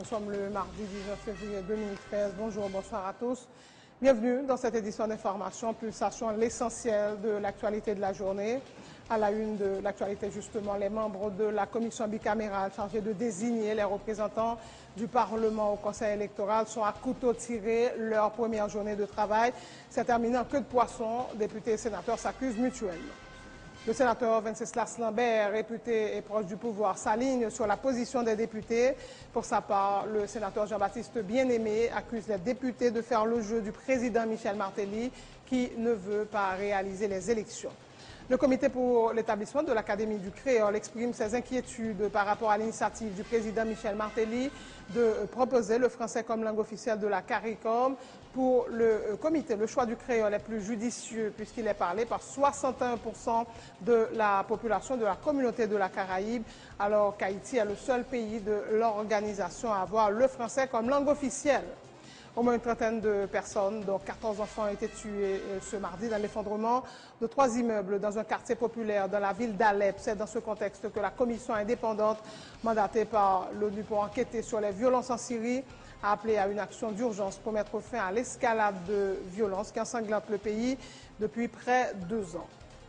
sommes le mardi 19 février 2013. Bonjour, bonsoir à tous. Bienvenue dans cette édition d'information, pulsation l'essentiel de l'actualité de la journée. À la une de l'actualité, justement, les membres de la commission bicamérale chargée de désigner les représentants du Parlement au Conseil électoral sont à couteau tiré. Leur première journée de travail s'est terminée en queue de poisson. Députés et sénateurs s'accusent mutuellement. Le sénateur Wenceslas Lambert, réputé et proche du pouvoir, s'aligne sur la position des députés. Pour sa part, le sénateur Jean-Baptiste Bien-Aimé accuse les députés de faire le jeu du président Michel Martelly qui ne veut pas réaliser les élections. Le comité pour l'établissement de l'Académie du créole exprime ses inquiétudes par rapport à l'initiative du président Michel Martelly de proposer le français comme langue officielle de la CARICOM. Pour le comité, le choix du créole est plus judicieux puisqu'il est parlé par 61% de la population de la communauté de la Caraïbe, alors qu'Haïti est le seul pays de l'organisation à avoir le français comme langue officielle. Au moins une trentaine de personnes, dont 14 enfants, ont été tués ce mardi dans l'effondrement de 3 immeubles dans un quartier populaire dans la ville d'Alep. C'est dans ce contexte que la commission indépendante mandatée par l'ONU pour enquêter sur les violences en Syrie a appelé à une action d'urgence pour mettre fin à l'escalade de violence qui ensanglante le pays depuis près de 2 ans.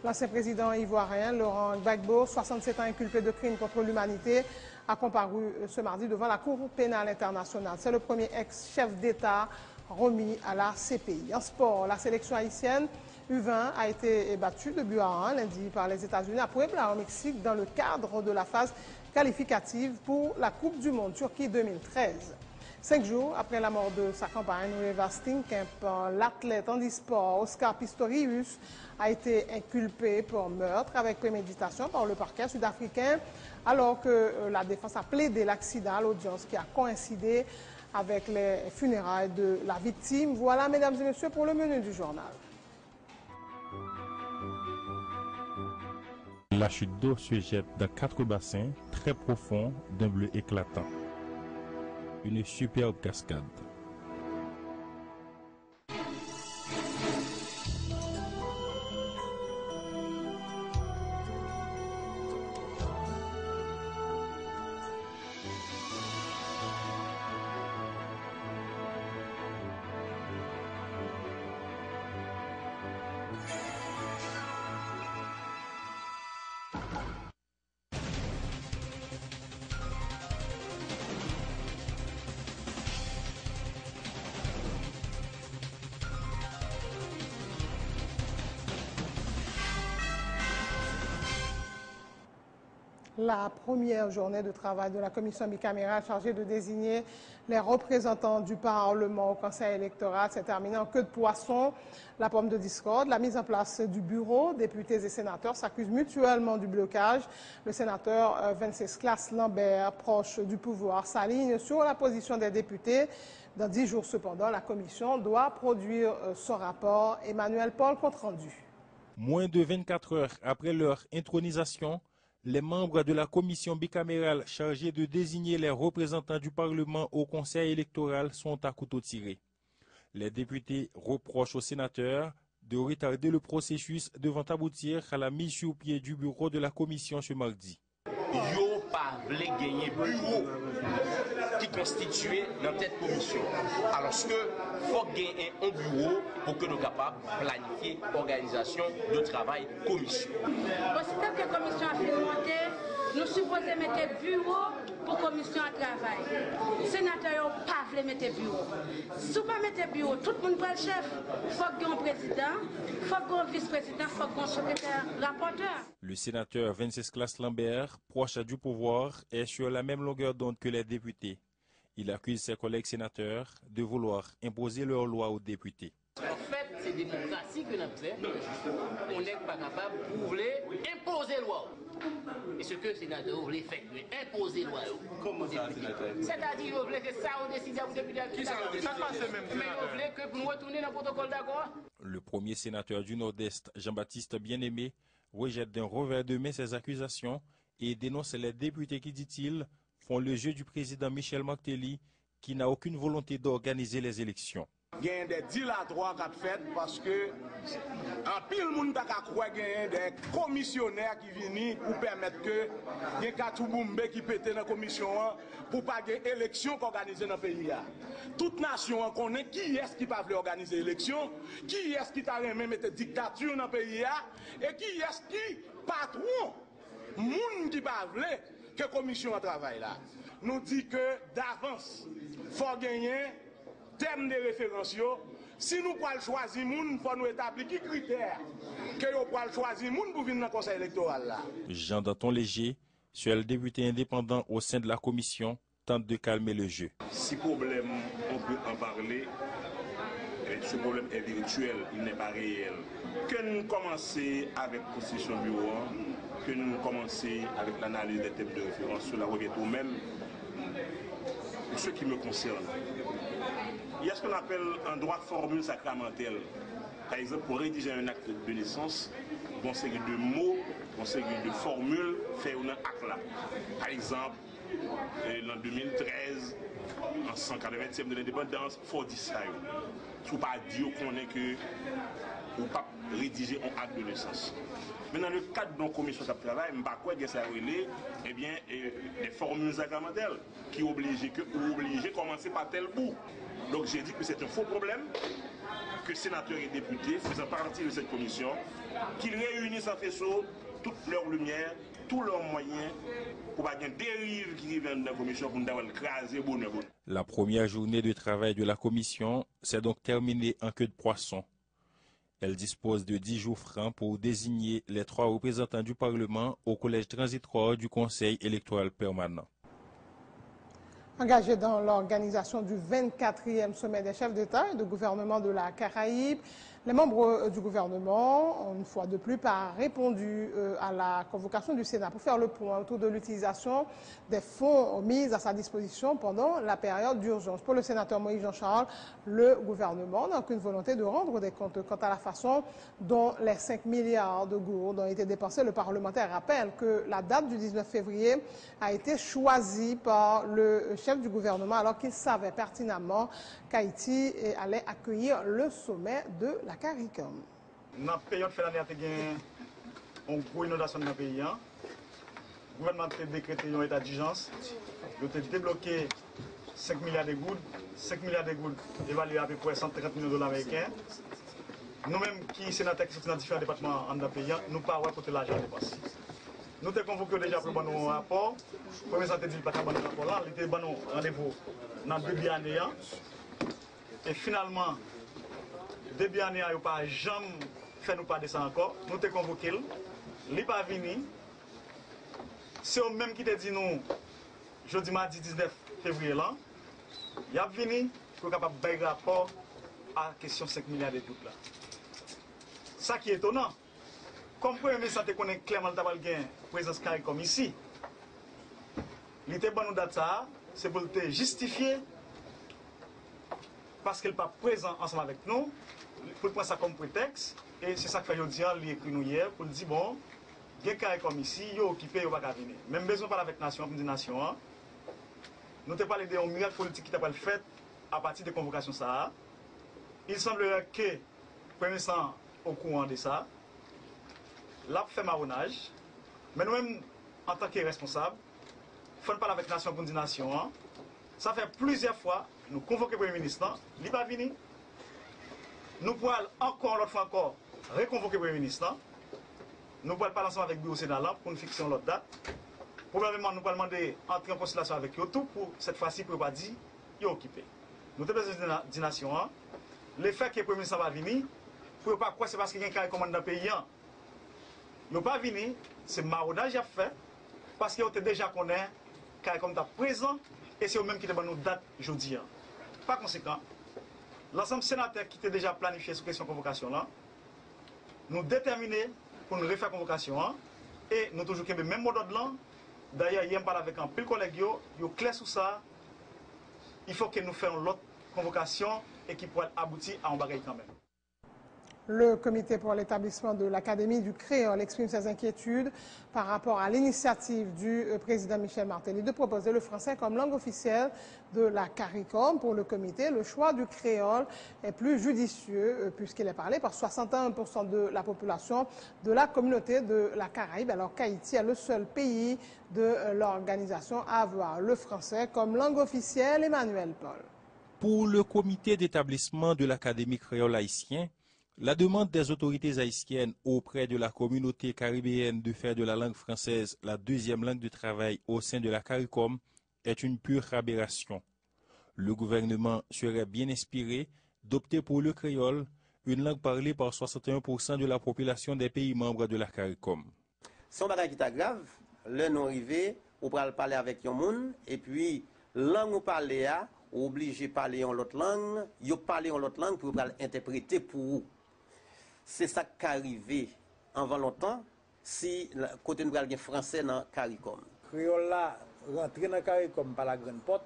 L'ancien président ivoirien, Laurent Gbagbo, 67 ans inculpé de crimes contre l'humanité, a comparu ce mardi devant la Cour pénale internationale. C'est le premier ex-chef d'État remis à la CPI. En sport, la sélection haïtienne U20 a été battue de but à 1 lundi par les États-Unis à Puebla, au Mexique, dans le cadre de la phase qualificative pour la Coupe du Monde Turquie 2013. 5 jours après la mort de sa compagne, Nueva Steenkamp, l'athlète handisport Oscar Pistorius a été inculpé pour meurtre avec préméditation par le parquet sud-africain, alors que la défense a plaidé l'accident à l'audience qui a coïncidé avec les funérailles de la victime. Voilà, mesdames et messieurs, pour le menu du journal. La chute d'eau se jette dans 4 bassins très profonds d'un bleu éclatant. Une superbe cascade. La première journée de travail de la commission bicamérale chargée de désigner les représentants du Parlement au Conseil électoral s'est terminée en queue de poisson. La pomme de discorde, la mise en place du bureau, députés et sénateurs s'accusent mutuellement du blocage. Le sénateur Wenceslas Lambert, proche du pouvoir, s'aligne sur la position des députés. Dans 10 jours cependant, la commission doit produire son rapport. Emmanuel Paul, compte rendu. Moins de 24 heures après leur intronisation, les membres de la commission bicamérale chargée de désigner les représentants du Parlement au Conseil électoral sont à couteau tiré. Les députés reprochent aux sénateurs de retarder le processus devant aboutir à la mise sur pied du bureau de la commission ce mardi. Yo pas voulu gagner bureau qui constituait dans cette commission. Alors que faut gagner un bureau pour que nous capables de planifier l'organisation de travail commission. Aussitôt que la commission a fait monter, nous supposons mettre bureau pour la commission à travail. Les sénateurs n'ont pas voulu mettre bureau. Si vous ne mettez pas bureau, tout le monde peut le chef. Il faut qu'il y ait un président, il faut qu'il y ait un vice-président, il faut qu'il y ait un secrétaire rapporteur. Le sénateur Wenceslas Lambert, proche du pouvoir, est sur la même longueur d'onde que les députés. Il accuse ses collègues sénateurs de vouloir imposer leur loi aux députés. En fait, c'est démocratie que nous avons fait. On n'est pas capable de imposer loi. Et ce que le sénateur voulait faire, imposer loi. Comment ça, c'est-à-dire, vous voulez que ça, on décide à vous députés. Qui ça passe même sénateur. Mais vous voulez que pour nous retourner dans le protocole d'accord. Le premier sénateur du Nord-Est, Jean-Baptiste Bien-Aimé, rejette d'un revers de main ces accusations et dénonce les députés qui, dit-il, font le jeu du président Michel Martelly qui n'a aucune volonté d'organiser les élections. Il y a des dilatoires qui fait parce que en pile monde t'a croire qu'il y a des commissionnaires qui viennent pour permettre que il y a Katouboumbe qui pète dans la commission pour pas de élection organisée dans le pays. Toute nation connaît qui est-ce qui pas veut organiser l'élection, qui est-ce qui t'a même mettre dictature dans le pays et qui est-ce qui patron monde qui pas veut que la commission travaille là. Nous dit que d'avance faut gagner terme de référence. Si nous pouvons choisir moun, il faut nous établir qui critères que nous pouvons choisir moun pour venir dans le conseil électoral là. Jean-Danton Léger, seul député indépendant au sein de la commission, tente de calmer le jeu. Si problème, on peut en parler. Ce problème est virtuel, il n'est pas réel. Que nous commençons avec la constitution bureau, que nous commençons avec l'analyse des thèmes de référence sur la requête ou même pour ce qui me concerne. Il y a ce qu'on appelle un droit de formule sacramentelle. Par exemple, pour rédiger un acte de naissance, une série de mots, une série de formules fait un acte là. Par exemple, en 2013, en 180e de l'indépendance, il faut dire ça. Il ne faut pas dire qu'on est que ou pas rédiger un acte de naissance. Mais dans le cadre d'une commission de travail, je ne sais pas quoi ça relève, eh bien, des formules sacramentelles qui obligent de commencer par tel bout. Donc j'ai dit que c'est un faux problème, que sénateurs et députés faisant partie de cette commission, qu'ils réunissent en faisceau toute leur lumière, tous leurs moyens pour pas une dérive qui viennent de la commission pour nous écraser bon. La première journée de travail de la commission s'est donc terminée en queue de poisson. Elle dispose de 10 jours francs pour désigner les 3 représentants du Parlement au collège transitoire du Conseil électoral permanent. Engagés dans l'organisation du 24e sommet des chefs d'État et de gouvernement de la Caraïbe, les membres du gouvernement ont une fois de plus pas répondu à la convocation du Sénat pour faire le point autour de l'utilisation des fonds mis à sa disposition pendant la période d'urgence. Pour le sénateur Moïse Jean-Charles, le gouvernement n'a aucune volonté de rendre des comptes quant à la façon dont les 5 milliards de gourdes ont été dépensés. Le parlementaire rappelle que la date du 19 février a été choisie par le chef du gouvernement alors qu'il savait pertinemment qu'Haïti allait accueillir le sommet de la CARICOM. Dans la période de l'année, il y a une grosse inondation dans le pays. Le gouvernement a décrété un état d'urgence. Il a débloqué 5 milliards de gouttes. 5 milliards de gouttes évalués à peu près 130 millions de dollars américains. Nous-mêmes, qui sommes sénateurs qui sont dans différents départements dans le pays, nous ne pouvons pas côté l'argent dépassé. Nous avons convoqué déjà pour nos rapports. Le premier santé dit qu'il n'y a pas de rapport là. Il était rendez-vous dans le début de l'année. Et finalement, début de l'année, il n'y a pas jamais fait nous pas descendre encore. Nous avons convoqué. Il n'est pas venu. C'est eux même qui te dit nous, jeudi mardi 19 février là. Il a venu pour capable de faire un rapport à la question 5 milliards de gouttes là. Ça qui est étonnant. Comme Premier ministre, on connaît clairement le tabac gain présence CARICOM ici. L'idée de nous date ça, c'est pour te justifier parce qu'elle n'est pas présent ensemble avec nous, pour prendre ça comme prétexte. Et c'est ça que fait aujourd'hui, il écrit nous hier pour dire bon, il y a CARICOM ici, il est occupé, il ne va pas venir. Même besoin de parler avec la nation, pour dire nation, nous avons parlé d'un miracle politique qui a été fait à partir de convocation ça. Il semblerait que le Premier ministre au courant de ça. Là, fait marronnage. Mais nous-mêmes, en tant que responsables, il faut parler avec la nation pour dire nation. Ça fait plusieurs fois, nous convoquons le Premier ministre, il n'est pas venu. Nous pouvons encore, l'autre fois encore, reconvoquer le Premier ministre. Nous pouvons parler ensemble avec le bureau Sénat pour nous fixer l'autre date. Probablement, nous pouvons demander d'entrer en consultation avec eux tout pour cette fois-ci, pour ne pas dire qu'il est occupé. Nous avons besoin de dire nation. Le fait que le Premier ministre va venir, pour ne pas croire que c'est parce qu'il y a un commande dans le pays. Ils n'ont pas venu, c'est marronnage à fait, parce qu'ils ont déjà connu CARICOM présent, et c'est eux-mêmes qui ont nous date aujourd'hui. Par conséquent, l'ensemble sénateur qui était déjà planifié sur question de convocation, là, nous déterminés pour nous refaire convocation, et nous toujours le même mot d'ordre. D'ailleurs, il y a parlé avec un pile collègue, il est clair sur ça. Il faut que nous fassions l'autre convocation et qui pourrait aboutir à un bagage quand même. Le comité pour l'établissement de l'Académie du créole exprime ses inquiétudes par rapport à l'initiative du président Michel Martelly de proposer le français comme langue officielle de la CARICOM. Pour le comité, le choix du créole est plus judicieux puisqu'il est parlé par 61% de la population de la communauté de la Caraïbe, alors qu'Haïti est le seul pays de l'organisation à avoir le français comme langue officielle. Emmanuel Paul. Pour le comité d'établissement de l'Académie créole haïtien, la demande des autorités haïtiennes auprès de la communauté caribéenne de faire de la langue française la deuxième langue de travail au sein de la CARICOM est une pure aberration. Le gouvernement serait bien inspiré d'opter pour le créole, une langue parlée par 61% de la population des pays membres de la CARICOM. Son bagage qui est grave, le non arrivé, on va parler avec un monde, et puis, langue ou parler à, obligé de parler en l'autre langue, vous parlez en l'autre langue pour interpréter pour vous. C'est ça qui est arrivé avant longtemps, si côté nous avons français dans CARICOM. Créole là, rentré dans CARICOM par la grande porte,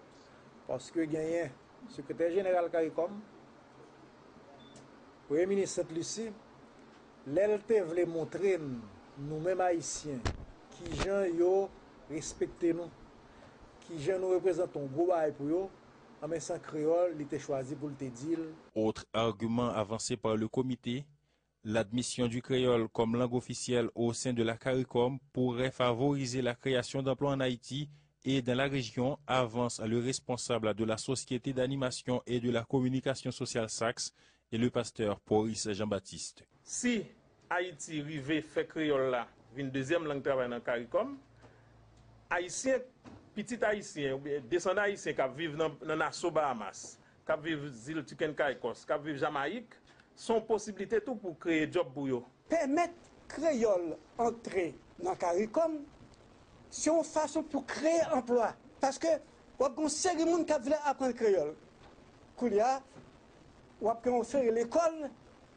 parce que gagné secrétaire général CARICOM, Premier ministre Sainte-Lucie, l'ELT voulait montrer nous-mêmes haïtiens qui gens yo respecter nous, qui gens nous représentons gros bail pour yo. Mais sans créole, il était choisi pour le dire. Autre argument avancé par le comité, l'admission du créole comme langue officielle au sein de la CARICOM pourrait favoriser la création d'emplois en Haïti et dans la région, avance le responsable de la Société d'animation et de la communication sociale SACS et le pasteur Maurice Jean-Baptiste. Si Haïti rive fait créole là, une deuxième langue de travail dans la CARICOM, Haïtien petit haïtien ou bien descendant haïtien qui vivent dans Nassau Bahamas, qui vivent île Tuken Caicos, qui vivent Jamaïque, sont possibilités tout pour créer job pour eux. Permettre créole entrer dans CARICOM, c'est une façon pour créer emploi. Parce que on a une série de gens qui veulent apprendre créole. Koulia, on a fait l'école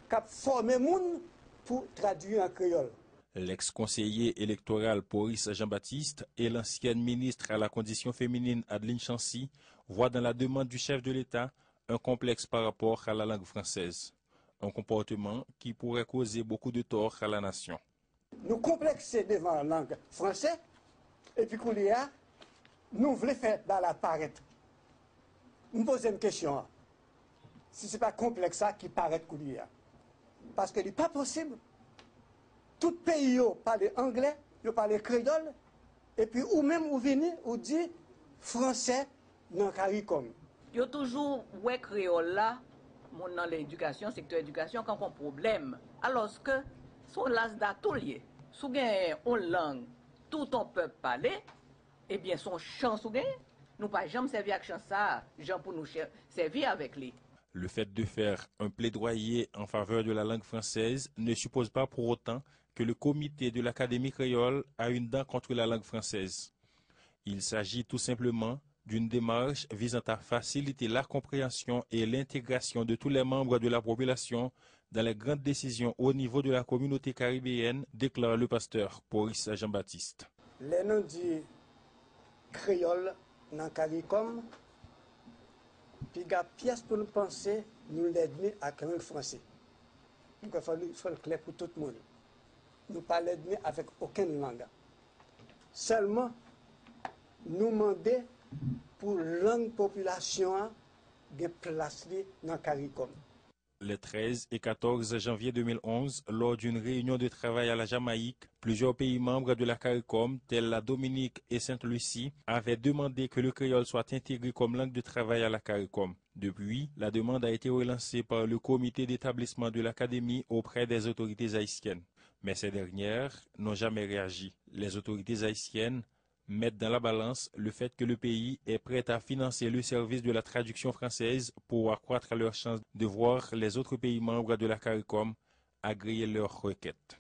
qui a formé les gens pour traduire en créole. L'ex-conseiller électoral Maurice Jean-Baptiste et l'ancienne ministre à la condition féminine Adeline Chancy voient dans la demande du chef de l'État un complexe par rapport à la langue française. Un comportement qui pourrait causer beaucoup de tort à la nation. Nous complexer devant la langue française et puis nous voulons faire dans la paraître. Nous posons une question. Si ce n'est pas complexe ça qui paraît parce que ce n'est pas possible. Tout pays parle anglais, parle créole, et puis ou même ou venez ou dit français dans CARICOM. Il y a toujours ouais créole là, dans l'éducation, secteur éducation, quand on a un problème. Alors que son las d'atelier, si on a une langue, tout on peut parler, eh bien son chance ou nous pas jamais servir avec chance ça, gens pour nous servir avec lui. Le fait de faire un plaidoyer en faveur de la langue française ne suppose pas pour autant que le comité de l'Académie créole a une dent contre la langue française. Il s'agit tout simplement d'une démarche visant à faciliter la compréhension et l'intégration de tous les membres de la population dans les grandes décisions au niveau de la communauté caribéenne, déclare le pasteur Maurice Jean-Baptiste. Les noms du créole dans CARICOM, puis il y a pièce pour nous penser, nous l'aider à la langue française. Donc il faut le clair pour tout le monde. Nous ne parlons avec aucune langue. Seulement, nous demandons pour la langue population de place dans CARICOM. Les 13 et 14 janvier 2011, lors d'une réunion de travail à la Jamaïque, plusieurs pays membres de la CARICOM, tels la Dominique et Sainte-Lucie, avaient demandé que le créole soit intégré comme langue de travail à la CARICOM. Depuis, la demande a été relancée par le comité d'établissement de l'Académie auprès des autorités haïtiennes. Mais ces dernières n'ont jamais réagi. Les autorités haïtiennes mettent dans la balance le fait que le pays est prêt à financer le service de la traduction française pour accroître leurs chances de voir les autres pays membres de la CARICOM agréer leurs requêtes.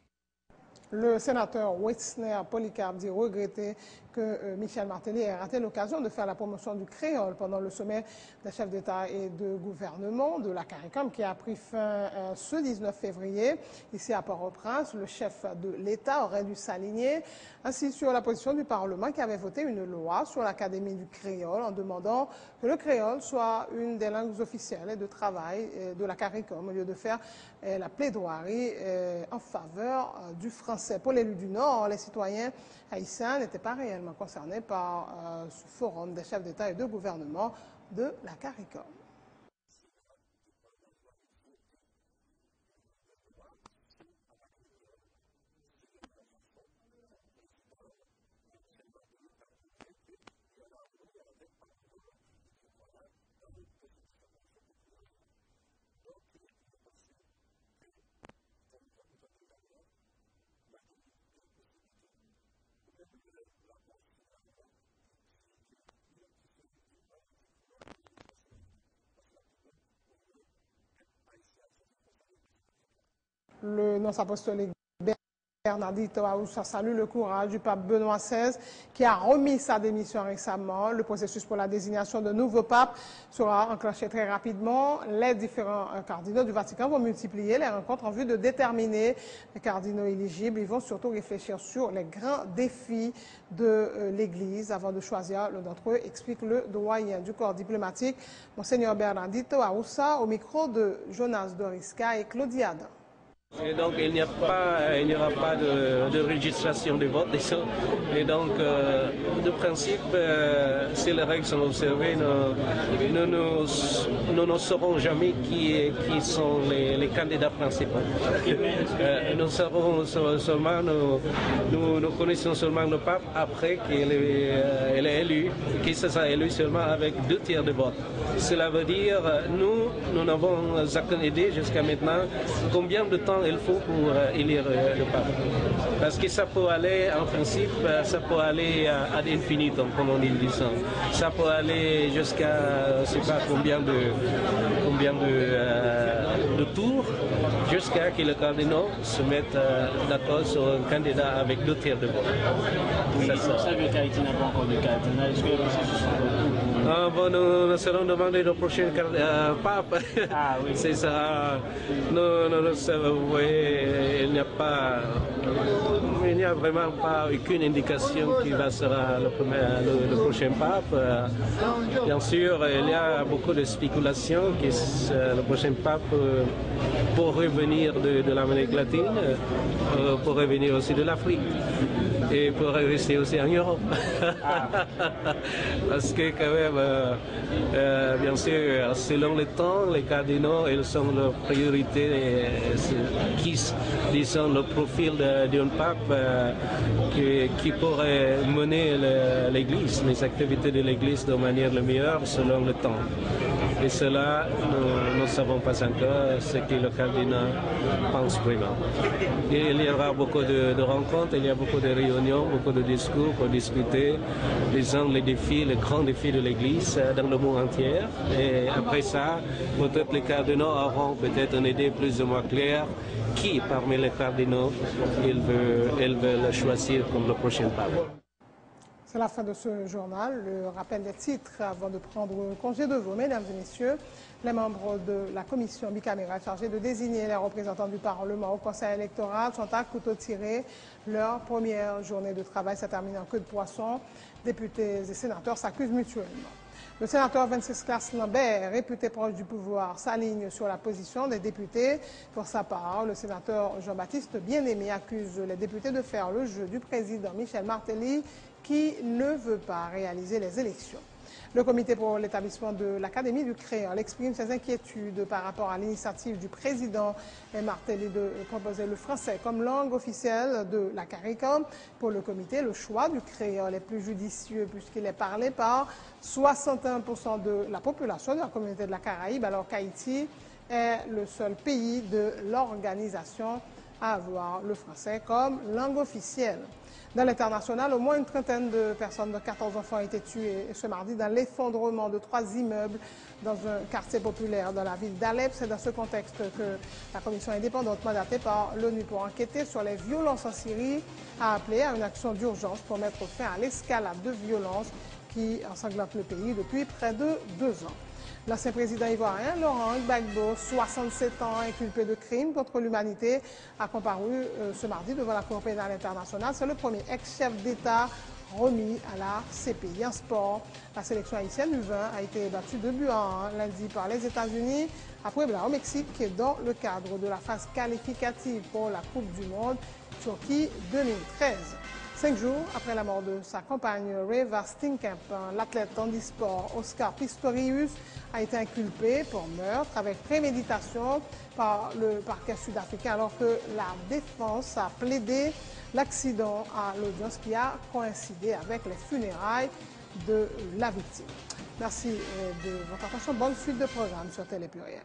Le sénateur Wexner Polycarpe dit regretter que Michel Martelly ait raté l'occasion de faire la promotion du créole pendant le sommet des chefs d'État et de gouvernement de la CARICOM qui a pris fin ce 19 février. Ici à Port-au-Prince, le chef de l'État aurait dû s'aligner ainsi sur la position du Parlement qui avait voté une loi sur l'Académie du créole en demandant que le créole soit une des langues officielles et de travail de la CARICOM au lieu de faire la plaidoirie en faveur du français. Pour l'élu du Nord, les citoyens haïtiens n'étaient pas réellement concernés par ce forum des chefs d'État et de gouvernement de la CARICOM. Le nonce apostolique Bernardito Aoussa salue le courage du pape Benoît XVI qui a remis sa démission récemment. Le processus pour la désignation de nouveau pape sera enclenché très rapidement. Les différents cardinaux du Vatican vont multiplier les rencontres en vue de déterminer les cardinaux éligibles. Ils vont surtout réfléchir sur les grands défis de l'Église avant de choisir l'un d'entre eux, explique le doyen du corps diplomatique, Monseigneur Bernardito Aoussa, au micro de Jonas Doriska et Claudia Adam. Et donc il n'y aura pas de registration des votes. Et donc de principe, si les règles sont observées, nous ne saurons jamais qui sont les candidats principaux. Nous saurons seulement, nous connaissons seulement le pape après qu'il est élu, qu'il se soit élu seulement avec 2/3 des votes. Cela veut dire, nous n'avons aucune idée jusqu'à maintenant combien de temps il faut pour élire le pape. Parce que ça peut aller, en principe, ça peut aller ad infinitum, comme on dit. Ça peut aller jusqu'à, je ne sais pas combien de tours, jusqu'à que les cardinaux se mettent d'accord sur un candidat avec 2/3 de vote. Oui, c'est ça que Tahiti n'a pas encore de cardinal. Est-ce que bon, nous serons demandés le prochain pape. Ah oui. C'est ça. Vous voyez, il n'y a vraiment pas aucune indication qui sera le prochain pape. Bien sûr, il y a beaucoup de spéculations que le prochain pape pourrait venir de l'Amérique latine, pourrait venir aussi de l'Afrique et pourrait rester aussi en Europe. Ah. Parce que quand même, bien sûr, selon le temps, les cardinaux, ils sont leur priorité, qui sont le profil d'un pape qui pourrait mener l'Église, les activités de l'Église de manière la meilleure selon le temps. Et cela, nous ne savons pas encore ce que le cardinal pense vraiment. Et il y aura beaucoup de rencontres, il y a beaucoup de réunions, beaucoup de discours pour discuter les défis, les grands défis de l'Église dans le monde entier. Et après ça, peut-être les cardinaux auront peut-être une idée plus ou moins claire qui parmi les cardinaux ils veulent choisir comme le prochain pape. C'est la fin de ce journal. Le rappel des titres avant de prendre congé de vous, mesdames et messieurs. Les membres de la commission bicamérale chargée de désigner les représentants du Parlement au Conseil électoral sont à couteau tiré. Leur première journée de travail s'est terminée en queue de poisson. Députés et sénateurs s'accusent mutuellement. Le sénateur Wenceslas Lambert, réputé proche du pouvoir, s'aligne sur la position des députés. Pour sa part, le sénateur Jean-Baptiste Bien-Aimé accuse les députés de faire le jeu du président Michel Martelly qui ne veut pas réaliser les élections. Le comité pour l'établissement de l'Académie du créole exprime ses inquiétudes par rapport à l'initiative du président Martelly de proposer le français comme langue officielle de la CARICOM. Pour le comité, le choix du créole est plus judicieux puisqu'il est parlé par 61% de la population de la communauté de la Caraïbe, alors qu'Haïti est le seul pays de l'organisation à avoir le français comme langue officielle. Dans l'international, au moins une trentaine de personnes de 14 enfants ont été tuées ce mardi dans l'effondrement de 3 immeubles dans un quartier populaire de la ville d'Alep. C'est dans ce contexte que la commission indépendante mandatée par l'ONU pour enquêter sur les violences en Syrie a appelé à une action d'urgence pour mettre fin à l'escalade de violence qui ensanglante le pays depuis près de 2 ans. L'ancien président ivoirien, Laurent Gbagbo, 67 ans, inculpé de crimes contre l'humanité, a comparu ce mardi devant la Cour pénale internationale. C'est le premier ex-chef d'État remis à la CPI. En sport, la sélection haïtienne U20 a été battue 2-1 lundi par les États-Unis à Puebla, au Mexique, dans le cadre de la phase qualificative pour la Coupe du Monde Turquie 2013. 5 jours après la mort de sa compagne Reeva Steenkamp, l'athlète handisport Oscar Pistorius a été inculpé pour meurtre avec préméditation par le parquet sud-africain alors que la défense a plaidé l'accident à l'audience qui a coïncidé avec les funérailles de la victime. Merci de votre attention. Bonne suite de programme sur Télé Pluriel.